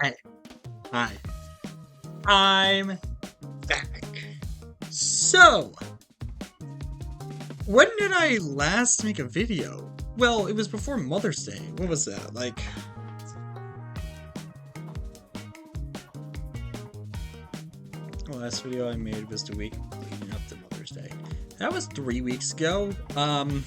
Hey, hi. I'm back. So, when did I last make a video? Well, it was before Mother's Day. What was that? The last video I made was the week leading up to Mother's Day. That was 3 weeks ago. Hmm.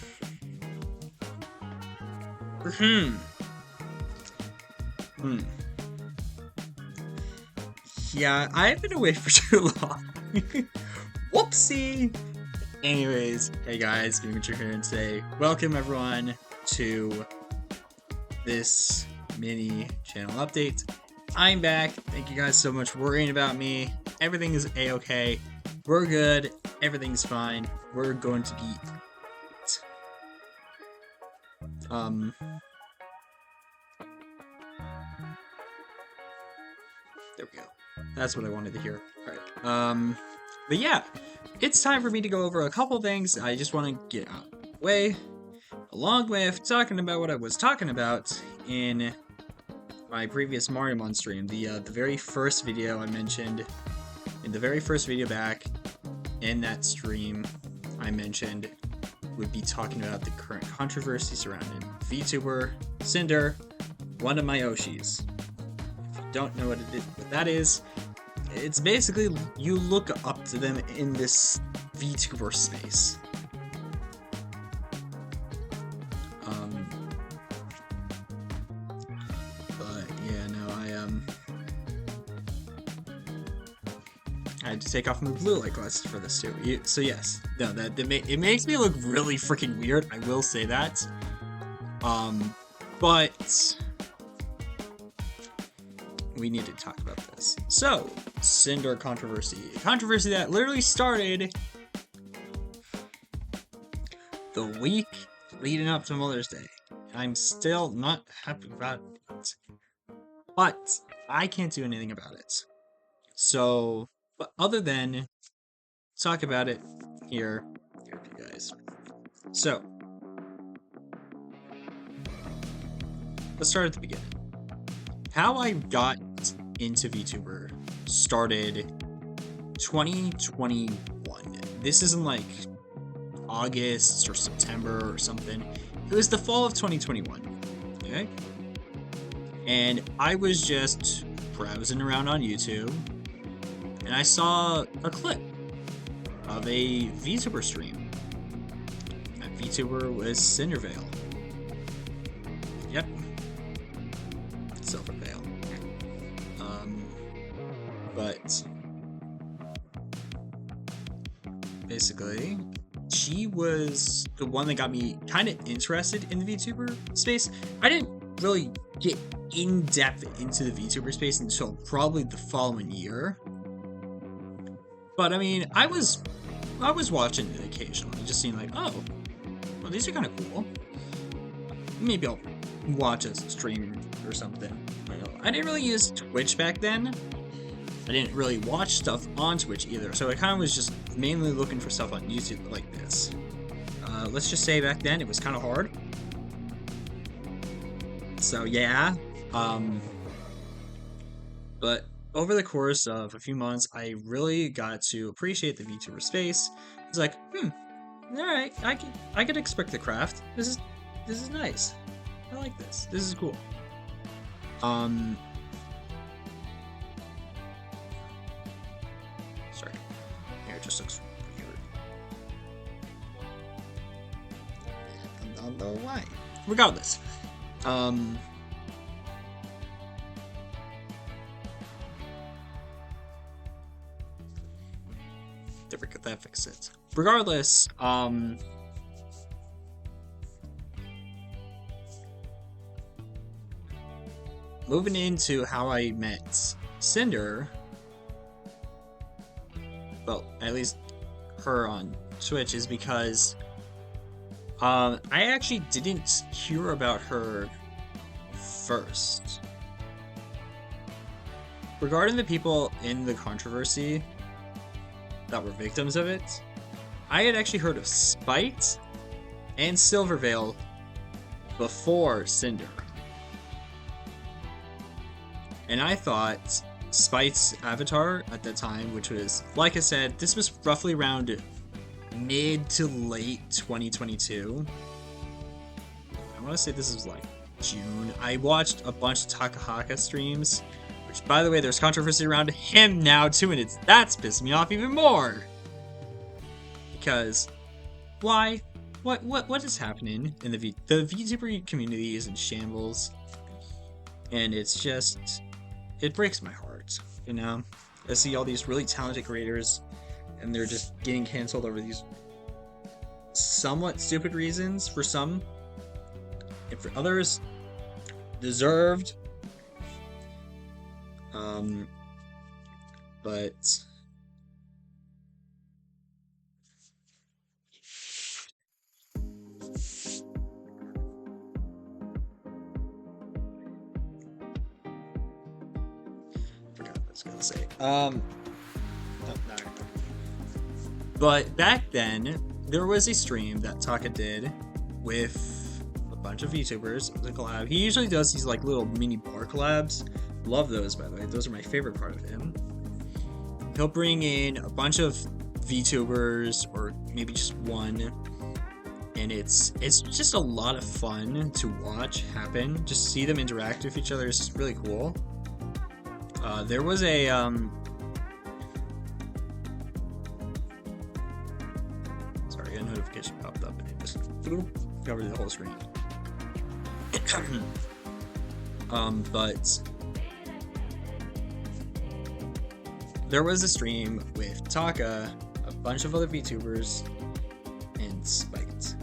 Yeah, I've been away for too long. Whoopsie! Anyways, hey guys, Dimitri here today. Welcome everyone to this mini channel update. I'm back. Thank you guys so much for worrying about me. Everything is a-okay. We're good. Everything's fine. We're going to be... There we go. That's what I wanted to hear. Alright. But yeah, it's time for me to go over a couple things I just want to get out of the way, along with talking about what I was talking about in my previous Mariamon stream. The very first video I mentioned, in the very first video back in that stream, I mentioned would be talking about the current controversy surrounding VTuber Cinder, one of my Oshis. If you don't know what that is, it's basically you look up to them in this VTuber space. But yeah, no, I had to take off my blue light glasses for this too. So yes, no, it makes me look really freaking weird. I will say that. But we need to talk about this. So, Cinder controversy. A controversy that literally started the week leading up to Mother's Day. I'm still not happy about it. But I can't do anything about it. So, but other than talk about it here with you guys. So, let's start at the beginning. How I got into VTuber started 2021. This isn't like August or September or something. It was the fall of 2021. Okay? And I was just browsing around on YouTube and I saw a clip of a VTuber stream. That VTuber was Cindervale. Yep. Silvervale. But basically, she was the one that got me kind of interested in the VTuber space. I didn't really get in depth into the VTuber space until probably the following year. But I mean, I was watching it occasionally, just seeing like, oh, well, these are kind of cool. Maybe I'll watch a stream or something. I didn't really use Twitch back then. I didn't really watch stuff on Twitch either, so I kind of was just mainly looking for stuff on YouTube like this. Let's just say back then it was kind of hard. So yeah, but over the course of a few months, I really got to appreciate the VTuber space. It's like, alright, I could expect the craft. This is nice. I like this. This is cool. Sorry. Here, it just looks weird. I don't know why. Regardless. That fixed it. Regardless, moving into how I met Cinder, well, at least her on Twitch, is because I actually didn't hear about her first. Regarding the people in the controversy that were victims of it, I had actually heard of Spite and Silvervale before Cinder. And I thought Spite's avatar at the time, which was, like I said, this was roughly around mid to late 2022. I want to say this was like June. I watched a bunch of Takahaka streams, which, by the way, there's controversy around him now too, and that's pissed me off even more. Because, why? What is happening in the VTuber community is in shambles, and it's just, it breaks my heart, you know? I see all these really talented creators, and they're just getting canceled over these somewhat stupid reasons for some, and for others, deserved. But forgot what I was gonna say. No. But back then, there was a stream that Taka did with a bunch of VTubers. It was a collab. He usually does these like little mini bar collabs. Love those, by the way. Those are my favorite part of him. He'll bring in a bunch of VTubers, or maybe just one, and it's just a lot of fun to watch happen. Just see them interact with each other is just really cool. There was a sorry, a notification popped up and it just covered the whole screen. But there was a stream with Taka, a bunch of other VTubers, and Spiked.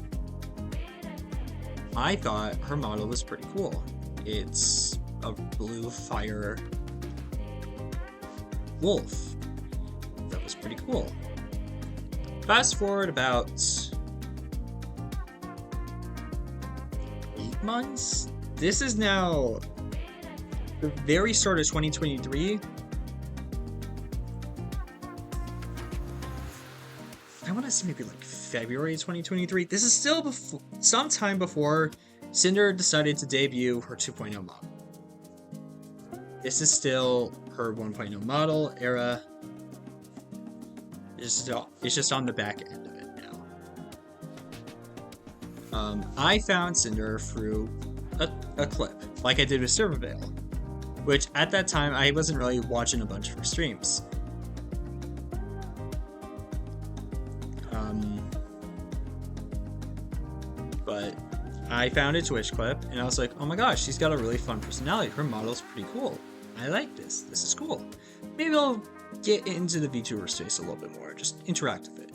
I thought her model was pretty cool. It's a blue fire wolf. That was pretty cool. Fast forward about 8 months. This is now the very start of 2023. I want to say maybe like February 2023. This is still sometime before Cinder decided to debut her 2.0 model. This is still her 1.0 model era. It's just on the back end of it now. I found Cinder through a clip, like I did with Silverveil, which at that time I wasn't really watching a bunch of her streams. But I found a Twitch clip, and I was like, oh my gosh, she's got a really fun personality. Her model's pretty cool. I like this. This is cool. Maybe I'll get into the VTuber space a little bit more. Just interact with it.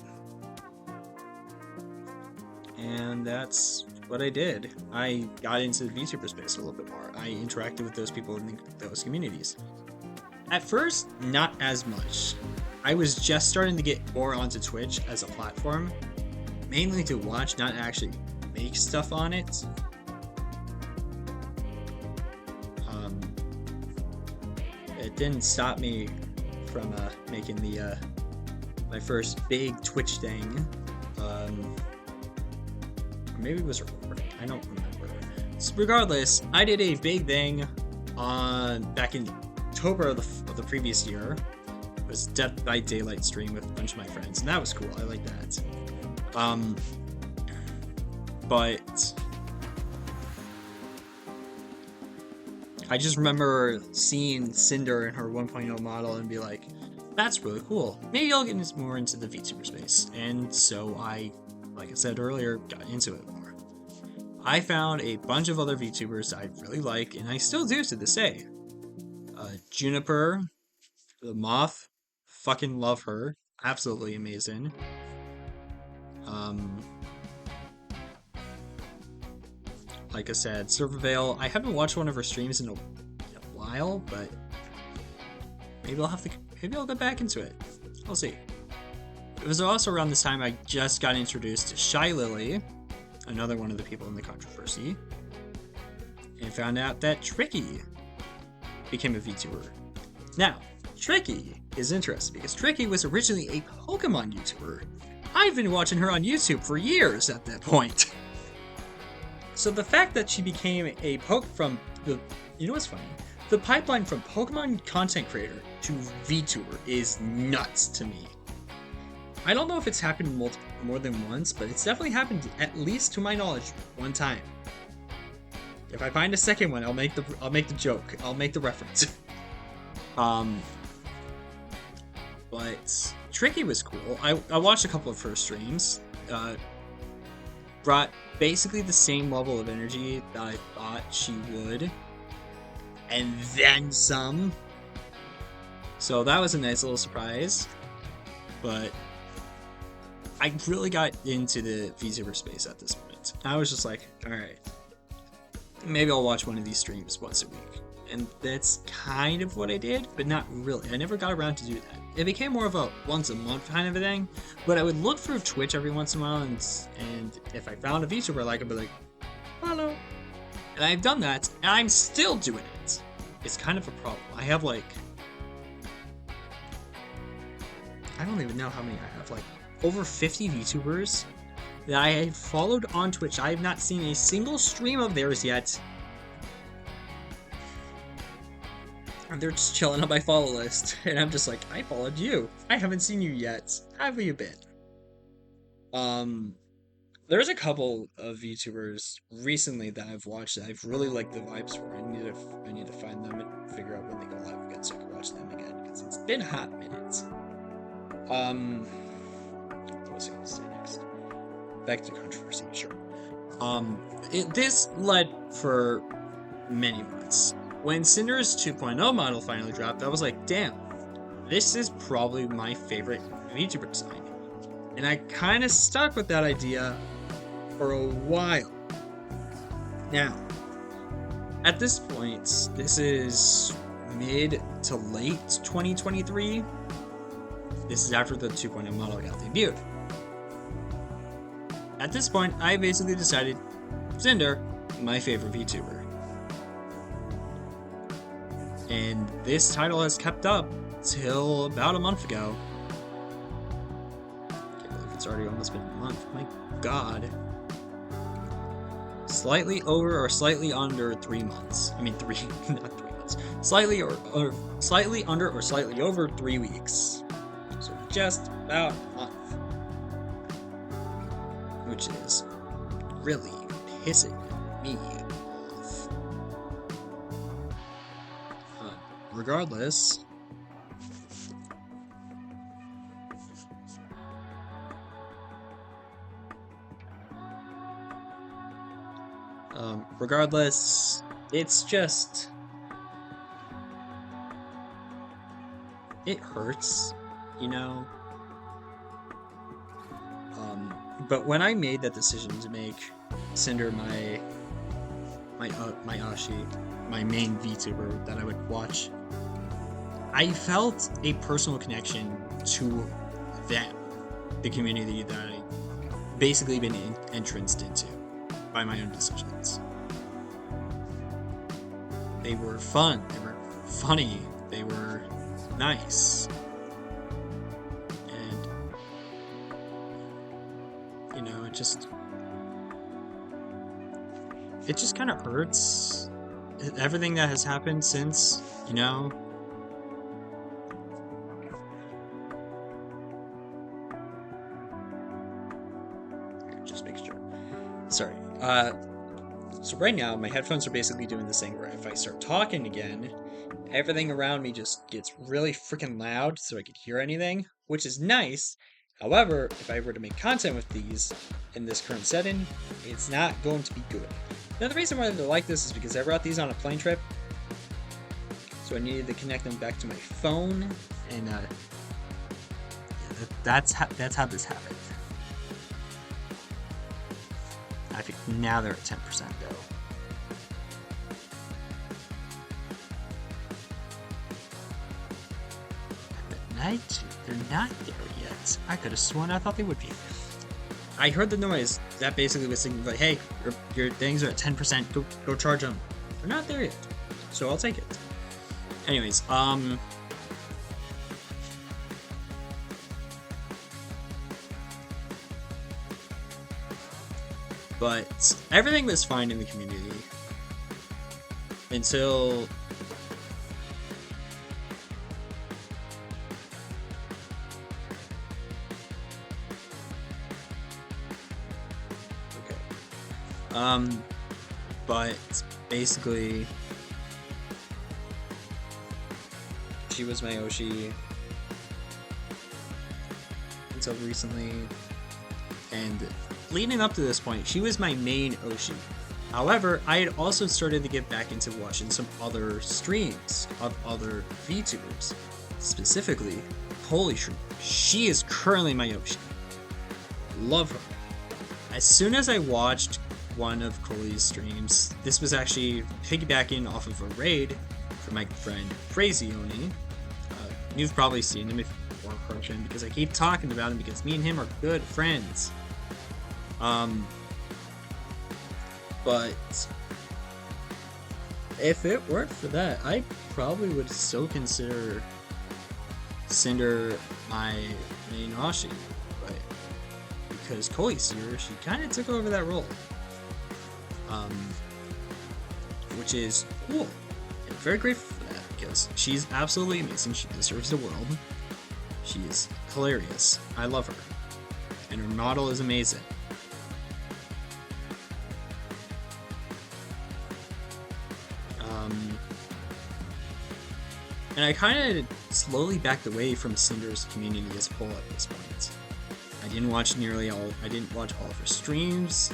And that's what I did. I got into the VTuber space a little bit more. I interacted with those people in those communities. At first, not as much. I was just starting to get more onto Twitch as a platform, mainly to watch, not actually make stuff on it. It didn't stop me from making the my first big Twitch thing. Or maybe it was recording. I don't remember. So regardless, I did a big thing back in October of the previous year. It was Dead by Daylight stream with a bunch of my friends, and that was cool. I like that. But I just remember seeing Cinder in her 1.0 model and be like, that's really cool. Maybe I'll get more into the VTuber space. And so I, like I said earlier, got into it more. I found a bunch of other VTubers I really like, and I still do to this day. Juniper, the Moth, fucking love her. Absolutely amazing. Like I said, Silverveil, I haven't watched one of her streams in a while, but maybe I'll get back into it. We'll see. It was also around this time I just got introduced to Shy Lily, another one of the people in the controversy, and found out that Tricky became a VTuber. Now, Tricky is interesting because Tricky was originally a Pokemon YouTuber. I've been watching her on YouTube for years at that point. So the fact that she became a poke from the... You know what's funny? The pipeline from Pokemon content creator to VTuber is nuts to me. I don't know if it's happened more than once, but it's definitely happened, at least to my knowledge, one time. If I find a second one, I'll make the joke. I'll make the reference. But Tricky was cool. I watched a couple of her streams. Brought basically the same level of energy that I thought she would, and then some. So that was a nice little surprise. But I really got into the VTuber space at this point. I was just like, alright, maybe I'll watch one of these streams once a week. And that's kind of what I did, but not really. I never got around to do that. It became more of a once a month kind of a thing, but I would look through Twitch every once in a while, and if I found a VTuber I like, I'd be like, hello. And I've done that, and I'm still doing it. It's kind of a problem. I have like, I don't even know how many I have, like over 50 VTubers that I have followed on Twitch. I have not seen a single stream of theirs yet. And they're just chilling on my follow list. And I'm just like, I followed you. I haven't seen you yet. How have you been? There's a couple of VTubers recently that I've watched that I've really liked the vibes for. I need to find them and figure out when they go live again so I can watch them again, because it's been a hot minute. What was I gonna say next? Back to controversy, sure. This led for many months. When Cinder's 2.0 model finally dropped, I was like, damn, this is probably my favorite VTuber design. And I kind of stuck with that idea for a while. Now, at this point, this is mid to late 2023. This is after the 2.0 model got debuted. At this point, I basically decided Cinder, my favorite VTuber. And this title has kept up till about a month ago. Can't believe it's already almost been a month. My god. Slightly over or slightly under 3 months. I mean, not 3 months. Slightly under or slightly over 3 weeks. So just about a month. Which is really pissing me off. Regardless, it's just, it hurts, you know. But when I made that decision to make Cinder my Ashi, my main VTuber that I would watch, I felt a personal connection to them, the community that I basically been entranced into by my own decisions. They were fun, they were funny, they were nice. And, you know, it just kind of hurts. Everything that has happened since, you know. Just make sure. Sorry. So right now, my headphones are basically doing this thing where if I start talking again, everything around me just gets really freaking loud so I can hear anything, which is nice. However, if I were to make content with these in this current setting, it's not going to be good. Now, the reason why they're like this is because I brought these on a plane trip, so I needed to connect them back to my phone, and that's how this happened. I think now they're at 10% though. They're not there yet. I could have sworn I thought they would be. I heard the noise. That basically was saying, like, hey, your things are at 10%. Go charge them. They're not there yet, so I'll take it. Anyways, but everything was fine in the community until But basically, she was my Oshi until recently, and leading up to this point, she was my main Oshi. However, I had also started to get back into watching some other streams of other VTubers, specifically Polish. She is currently my Oshi. Love her. As soon as I watched one of Cole's streams, this was actually piggybacking off of a raid from my friend Phrazioni. You've probably seen him if you want to approach him, because I keep talking about him because me and him are good friends. But if it weren't for that, I probably would still consider Cinder my main Oshi, but because Koi's here, she kind of took over that role, which is cool. I'm very grateful for that because she's absolutely amazing. She deserves the world. She is hilarious. I love her, and her model is amazing. And I kind of slowly backed away from Cinder's community as a whole at this point. I didn't watch all of her streams.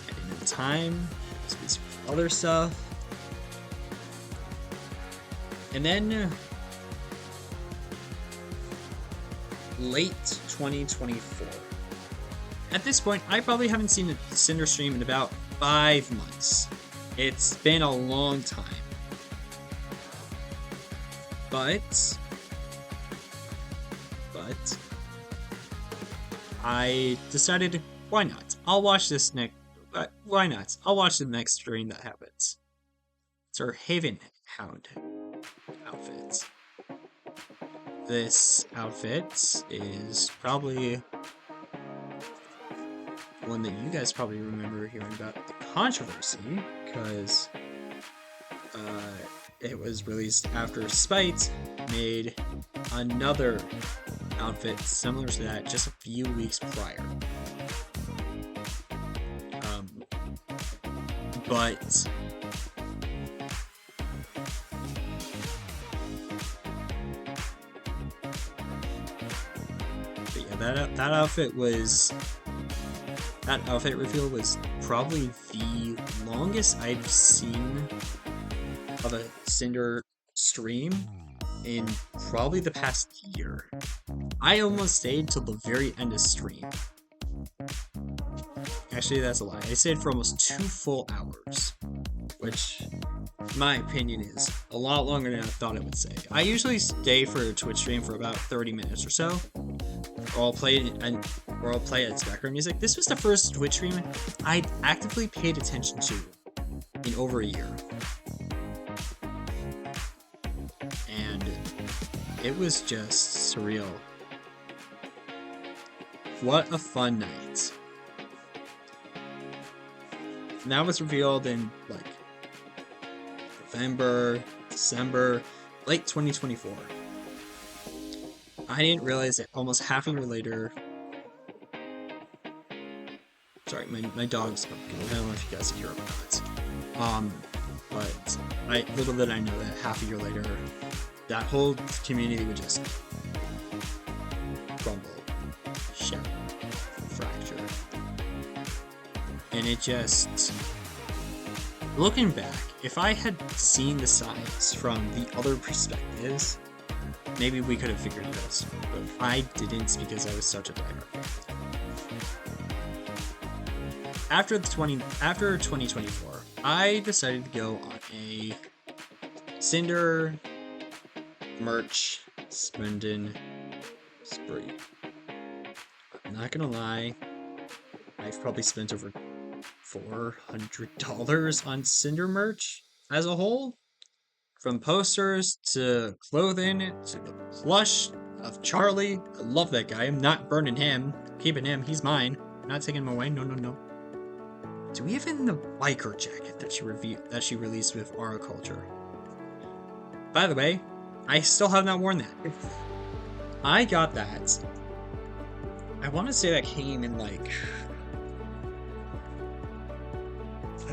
I didn't have time. I was busy with other stuff. And then late 2024. At this point, I probably haven't seen a Cinder stream in about 5 months. It's been a long time. But I decided, why not? I'll watch this next. Why not? I'll watch the next stream that happens. It's our Haven Hound outfit. This outfit is probably one that you guys probably remember hearing about the controversy, because it was released after Spite made another outfit similar to that just a few weeks prior. But yeah, that outfit reveal was probably the longest I've seen of a Cinder stream in probably the past year. I almost stayed till the very end of stream. Actually, that's a lie. I stayed for almost 2 full hours, which, in my opinion, is a lot longer than I thought it would say. I usually stay for a Twitch stream for about 30 minutes or so, or I'll play its background music. This was the first Twitch stream I'd actively paid attention to in over a year. And it was just surreal. What a fun night. And that was revealed in like November, December, late 2024. I didn't realize that almost half a year later. Sorry, my dog's barking. I don't know if you guys can hear him or not. But little did I know that half a year later, that whole community would just crumble, shatter, fracture. And it just, looking back, if I had seen the signs from the other perspectives, maybe we could have figured it out. But I didn't because I was such a diehard fan. After 2024, I decided to go on a Cinder merch spending spree. I'm not gonna lie, I've probably spent over $400 on Cinder merch as a whole. From posters to clothing to the plush of Charlie. I love that guy. I'm not burning him. I'm keeping him. He's mine. I'm not taking him away. No, no, no. To even the biker jacket that she released with Aura Culture. By the way, I still have not worn that. I got that. I want to say that came in like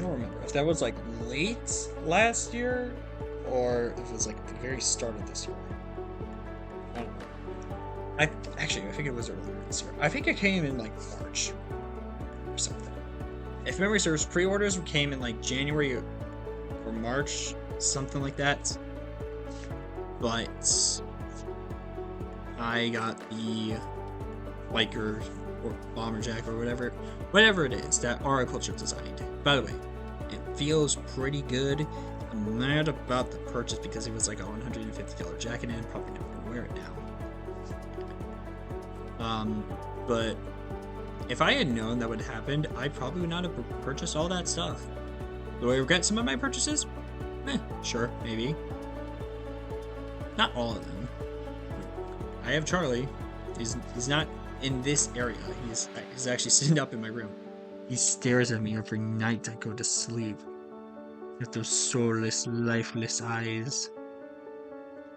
don't remember if that was like late last year or if it was like the very start of this year. I don't know. I think it was earlier this year. I think it came in like March or something. If memory serves, pre-orders came in like January or March, something like that. But I got the Biker or Bomberjack or whatever it is that Oracle Chip designed. By the way, it feels pretty good. I'm mad about the purchase because it was like a $150 jacket and I'm probably not gonna wear it now. But if I had known that would happen, I probably would not have purchased all that stuff. Do I regret some of my purchases? Sure, maybe. Not all of them. I have Charlie. He's not in this area. He's actually sitting up in my room. He stares at me every night I go to sleep. With those soulless, lifeless eyes.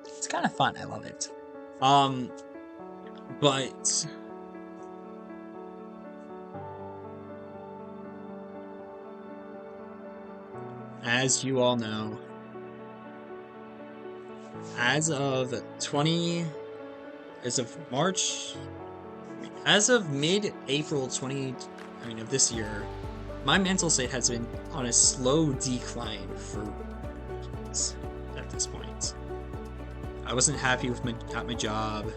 It's kind of fun. I love it. But as you all know, as of mid-April of this year, my mental state has been on a slow decline for weeks at this point. I wasn't happy with my job.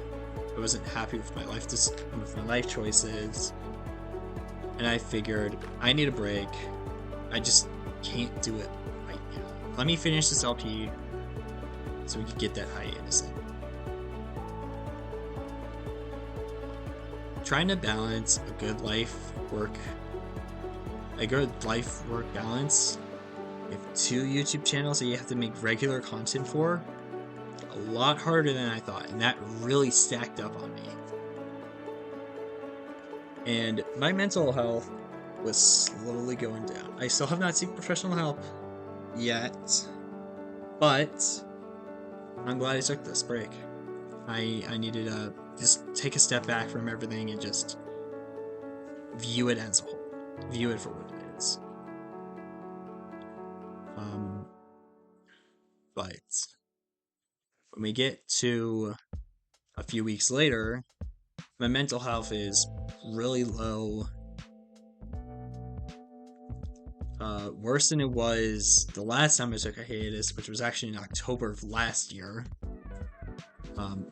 I wasn't happy with my life choices, and I figured I need a break. I just can't do it right now. Let me finish this LP so we can get that hiatus in. Trying to balance a good life-work balance with 2 YouTube channels that you have to make regular content for, a lot harder than I thought, and that really stacked up on me. And my mental health was slowly going down. I still have not seen professional help yet, but I'm glad I took this break. I needed to just take a step back from everything and just view it as a whole. View it for what it is. But when we get to a few weeks later, my mental health is really low. Worse than it was the last time I took a hiatus, which was actually in October of last year.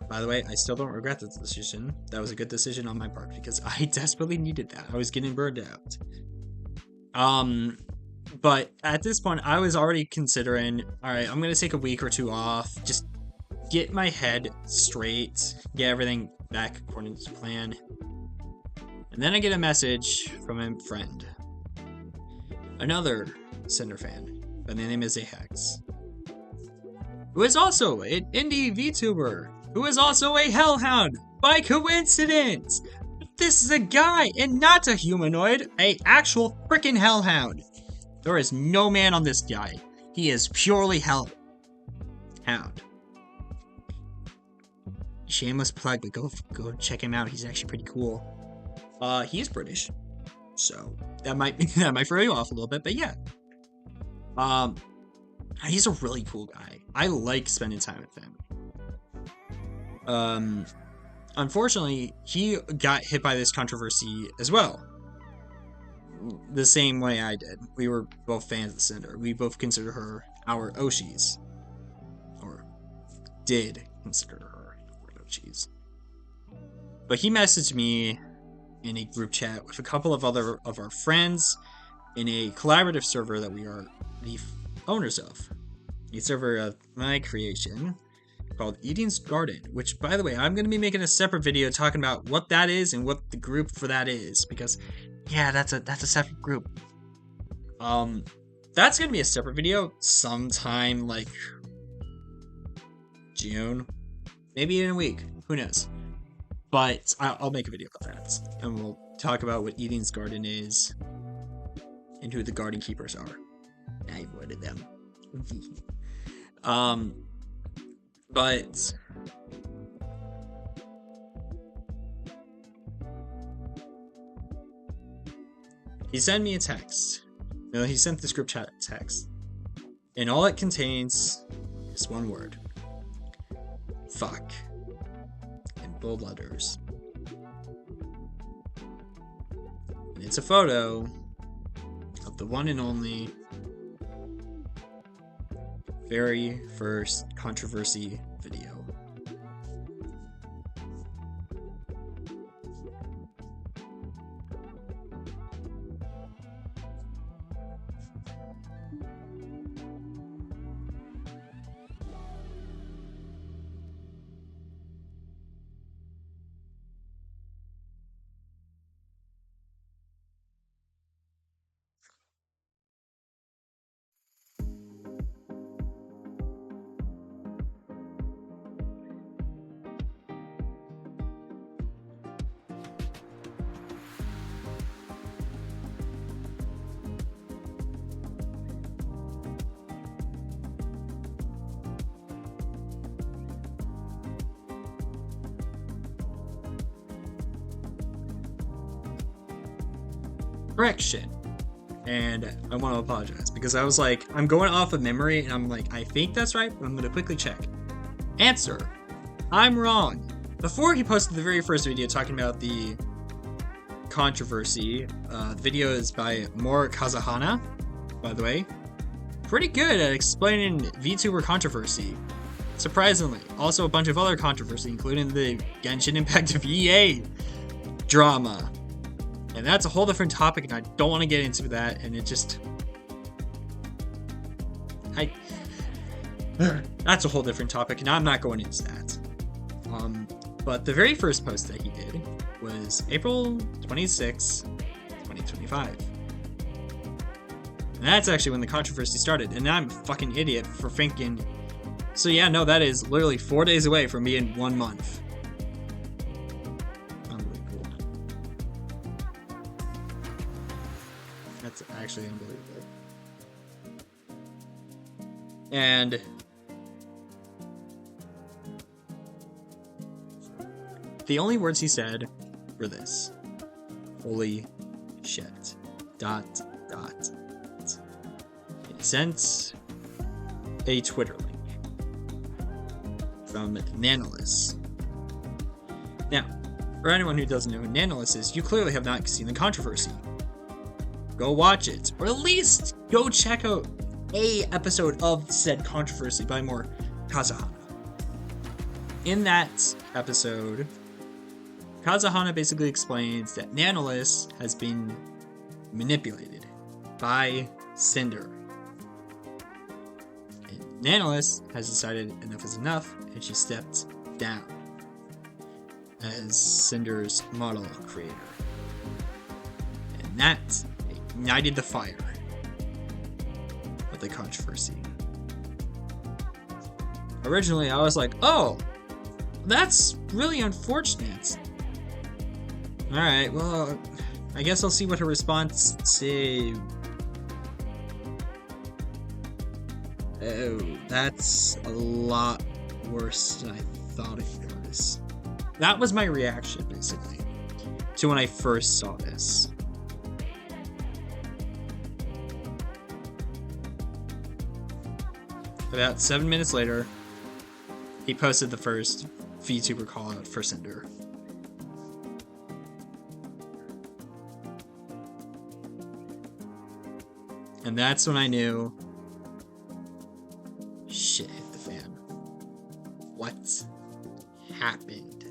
By the way, I still don't regret the decision. That was a good decision on my part because I desperately needed that. I was getting burned out. But at this point, I was already considering, alright, I'm gonna take a week or 2 off, just get my head straight, get everything back according to plan. And then I get a message from a friend. Another Cinder fan by the name is Ahex, who is also an indie VTuber, who is also a Hellhound by coincidence. This is a guy and not a humanoid, a actual freaking Hellhound. There is no man on this guy. He is purely Hellhound. Shameless plug, but go check him out. He's actually pretty cool. He's British, so that might throw you off a little bit, but yeah. He's a really cool guy. I like spending time with him. Unfortunately, he got hit by this controversy as well. The same way I did. We were both fans of Cinder. We both consider her our Oshis. Or did consider her our Oshis. But he messaged me in a group chat with a couple of other of our friends in a collaborative server that we are the owners of. A server of my creation called Eden's Garden, which, by the way, I'm going to be making a separate video talking about what that is and what the group for that is, because yeah, that's a separate group. That's going to be a separate video sometime like June, maybe in a week, who knows. But I'll make a video about that, and we'll talk about what Eden's Garden is and who the garden keepers are. I avoided them. But he sent me a text No, he sent this group chat text. And all it contains is one word. Fuck. In bold letters. And it's a photo of the one and only very first controversy video. Correction. And I want to apologize because I was like, I'm going off of memory and I'm like, I think that's right, but I'm going to quickly check. Answer. I'm wrong. Before he posted the very first video talking about the controversy, the video is by Mor Kazahana, by the way. Pretty good at explaining VTuber controversy. Surprisingly. Also a bunch of other controversy, including the Genshin Impact of EA drama. And that's a whole different topic, and I don't want to get into that, and it just... That's a whole different topic, and I'm not going into that. But the very first post that he did was April 26, 2025. And that's actually when the controversy started, and I'm a fucking idiot for thinking... So yeah, no, that is literally 4 days away from being 1 month. That's actually unbelievable. And the only words he said were this. Holy shit. ... He sent a Twitter link from Nanolus. Now, for anyone who doesn't know who Nanolus is, you clearly have not seen the controversy. Go watch it, or at least go check out a episode of said controversy by Mor Kazahana. In that episode, Kazahana basically explains that Nanolus has been manipulated by Cinder. And Nanolus has decided enough is enough, and she stepped down as Cinder's model creator. And that ignited the fire of the controversy. Originally, I was like, oh, that's really unfortunate. Alright, well, I guess I'll see what her response to... Oh, that's a lot worse than I thought it was. That was my reaction, basically, to when I first saw this. About 7 minutes later, he posted the first VTuber call out for Cinder. And that's when I knew shit hit the fan. What happened?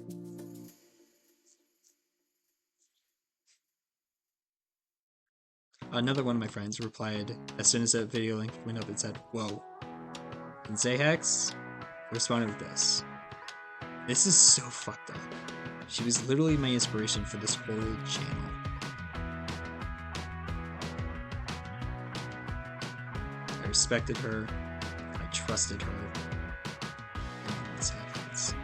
Another one of my friends replied as soon as that video link went up and said, whoa. And Zayhex responded with this. This is so fucked up. She was literally my inspiration for this whole channel. I respected her. I trusted her. And then this happens.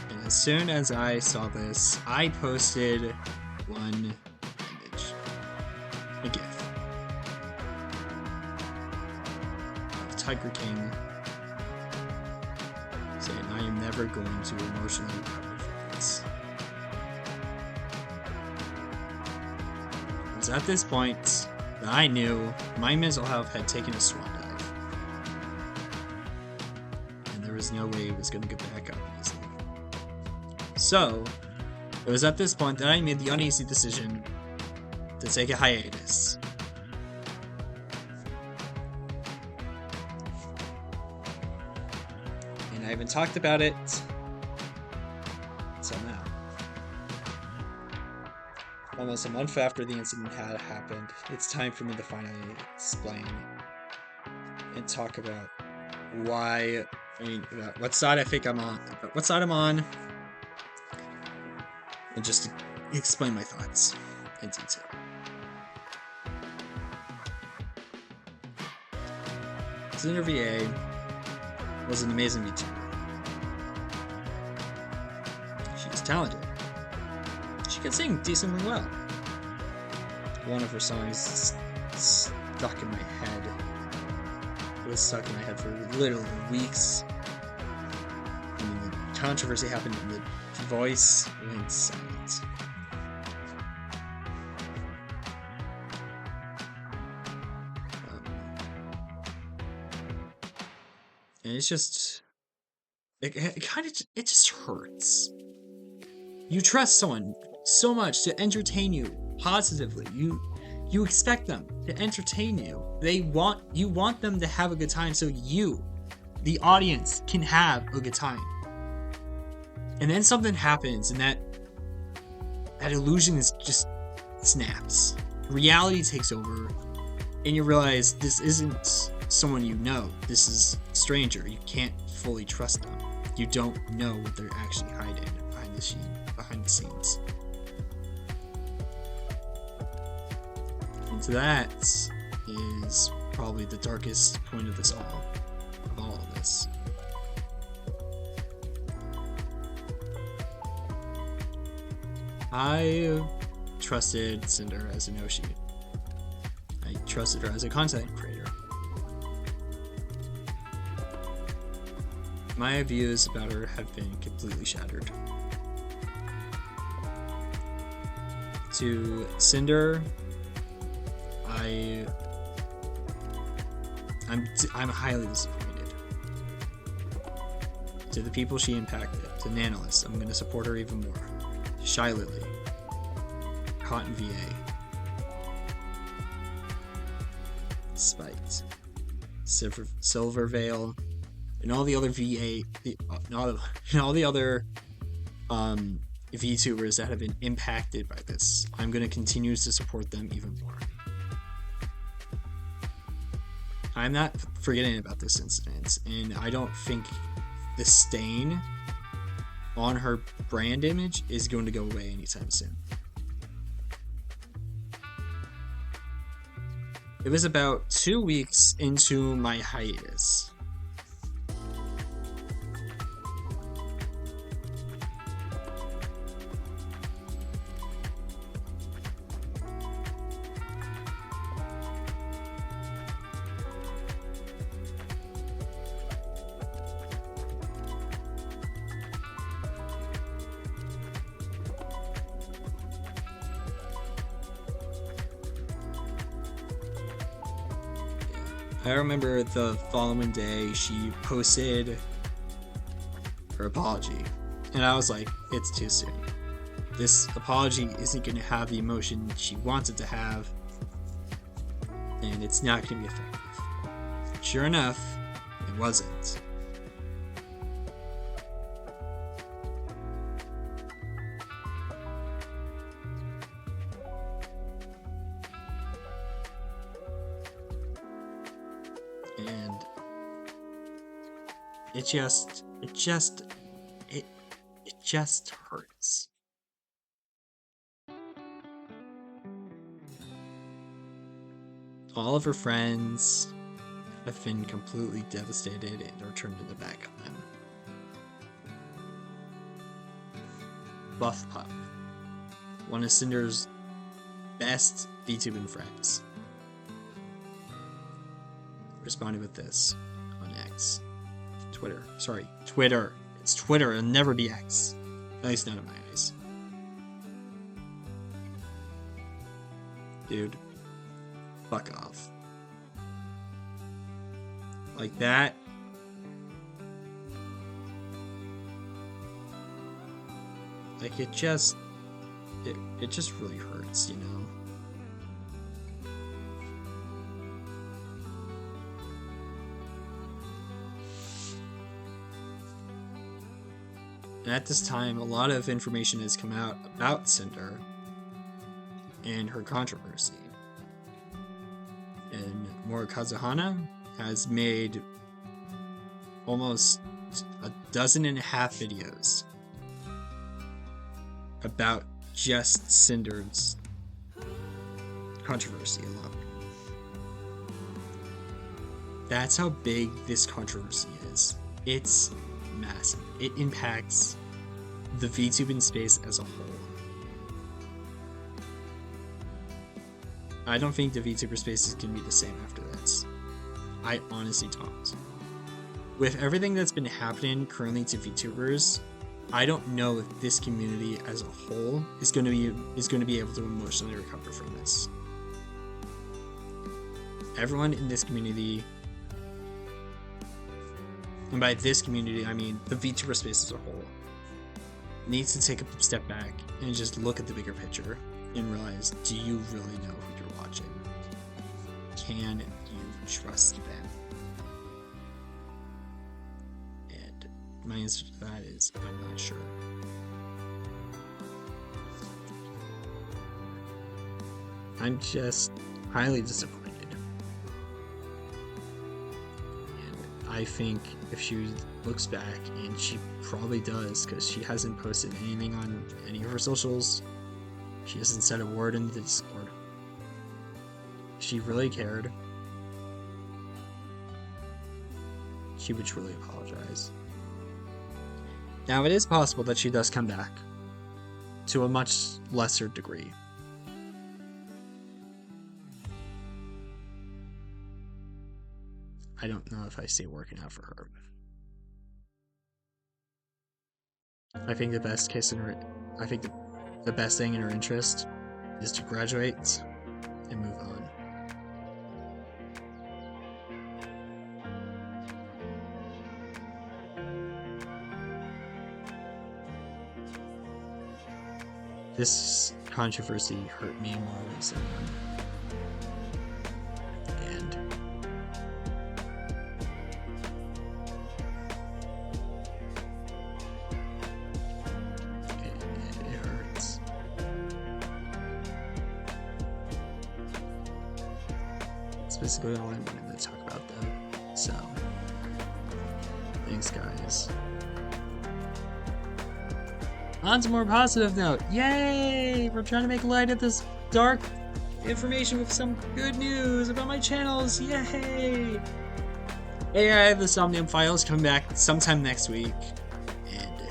And as soon as I saw this, I posted one image. A GIF. Tiger King saying, I am never going to emotionally recover from this. was at this point that I knew my mental health had taken a swan dive. And there was no way it was going to get back up easily. So, it was at this point that I made the uneasy decision to take a hiatus. And I haven't talked about it until now. Almost a month after the incident had happened, it's time for me to finally explain and talk about what side I think I'm on, what side I'm on, and just explain my thoughts in detail. Cinder VA was an amazing VTuber. She's talented. She could sing decently well. One of her songs stuck in my head. It was stuck in my head for literally weeks. And the controversy happened and the voice went silent. And it's just... It just hurts. You trust someone so much to entertain you positively. You expect them to entertain you. You want them to have a good time so you, the audience, can have a good time. And then something happens and that illusion just snaps. Reality takes over and you realize this isn't someone you know. This is a stranger. You can't fully trust them. You don't know what they're actually hiding behind the scenes. And so that is probably the darkest point of all of this. I trusted Cinder as a Noshi. I trusted her as a content creator. My views about her have been completely shattered. To Cinder, I'm highly disappointed. To the people she impacted, to Nanolis, I'm going to support her even more. Shy Lily, Cotton VA, Spite, Silver Veil, and all the other VTubers that have been impacted by this. I'm going to continue to support them even more. I'm not forgetting about this incident, and I don't think the stain on her brand image is going to go away anytime soon. It was about 2 weeks into my hiatus. I remember the following day she posted her apology, and I was like, it's too soon. This apology isn't going to have the emotion she wants it to have, and it's not going to be effective. Sure enough, it wasn't. And it just hurts. All of her friends have been completely devastated and are turned to the back on them. Buff Pup, one of Cinder's best VTubing friends, responded with this on X. Twitter. It's Twitter. It'll never be X. At least not in my eyes. Dude. Fuck off. Like that. Like it just really hurts, you know? And at this time, a lot of information has come out about Cinder and her controversy. And Mori Kazuhana has made almost 12.5 videos about just Cinder's controversy alone. That's how big this controversy is. It's massive. It impacts the VTubing space as a whole. I don't think the VTuber space is going to be the same after this. I honestly don't. With everything that's been happening currently to VTubers, I don't know if this community as a whole is going to be able to emotionally recover from this. Everyone in this community, and by this community I mean the VTuber space as a whole, needs to take a step back and just look at the bigger picture and realize, do you really know who you're watching? Can you trust them? And my answer to that is, I'm not sure. I'm just highly disappointed. And I think if she looks back, and she probably does, because she hasn't posted anything on any of her socials, she hasn't said a word in the Discord. If she really cared, she would truly apologize. Now, it is possible that she does come back, to a much lesser degree. I don't know if I see it working out for her. I think the best case in her, I think the best thing in her interest is to graduate and move on. This controversy hurt me more than someone. And it hurts. That's basically all I wanted to talk about though. So, thanks guys. On to more positive note. Yay! We're trying to make light of this dark information with some good news about my channels. Yay! AI the Somnium Files coming back sometime next week. And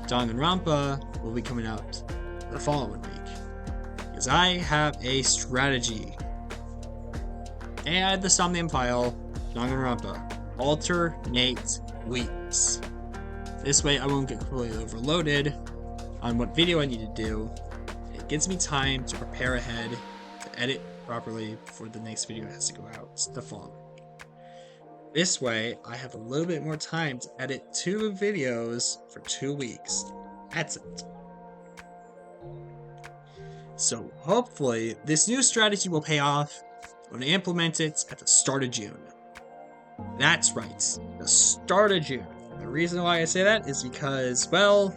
Danganronpa will be coming out the following week. Because I have a strategy. AI the Somnium File, Danganronpa. Alternate weeks. This way I won't get completely overloaded on what video I need to do. It gives me time to prepare ahead, to edit properly before the next video has to go out the following week. This way I have a little bit more time to edit 2 videos for 2 weeks. That's it. So hopefully this new strategy will pay off when I implement it at the start of June. That's right, the start of June. The reason why I say that is because, well...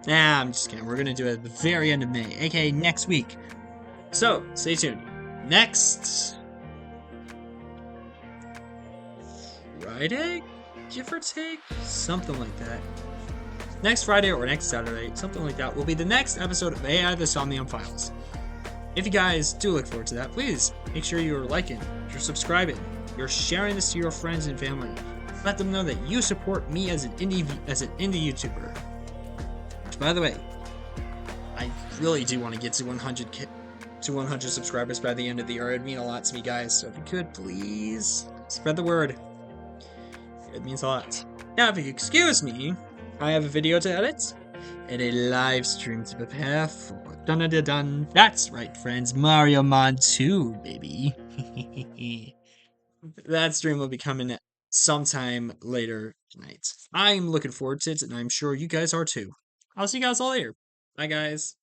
Nah, I'm just kidding. We're going to do it at the very end of May, aka next week. So, stay tuned. Next... Friday? Give or take? Something like that. Next Friday or next Saturday, something like that, will be the next episode of AI the Somnium Files. If you guys do look forward to that, please make sure you're liking, you're subscribing, you're sharing this to your friends and family. Let them know that you support me as an indie YouTuber. Which, by the way, I really do want to get to 100 subscribers by the end of the year. It'd mean a lot to me, guys. So if you could, please spread the word. It means a lot. Now, if you excuse me, I have a video to edit, and a live stream to prepare for. Dun dun dun dun. That's right, friends. Mario Mod 2, baby. That stream will be coming sometime later tonight. I'm looking forward to it, and I'm sure you guys are too. I'll see you guys all later. Bye, guys.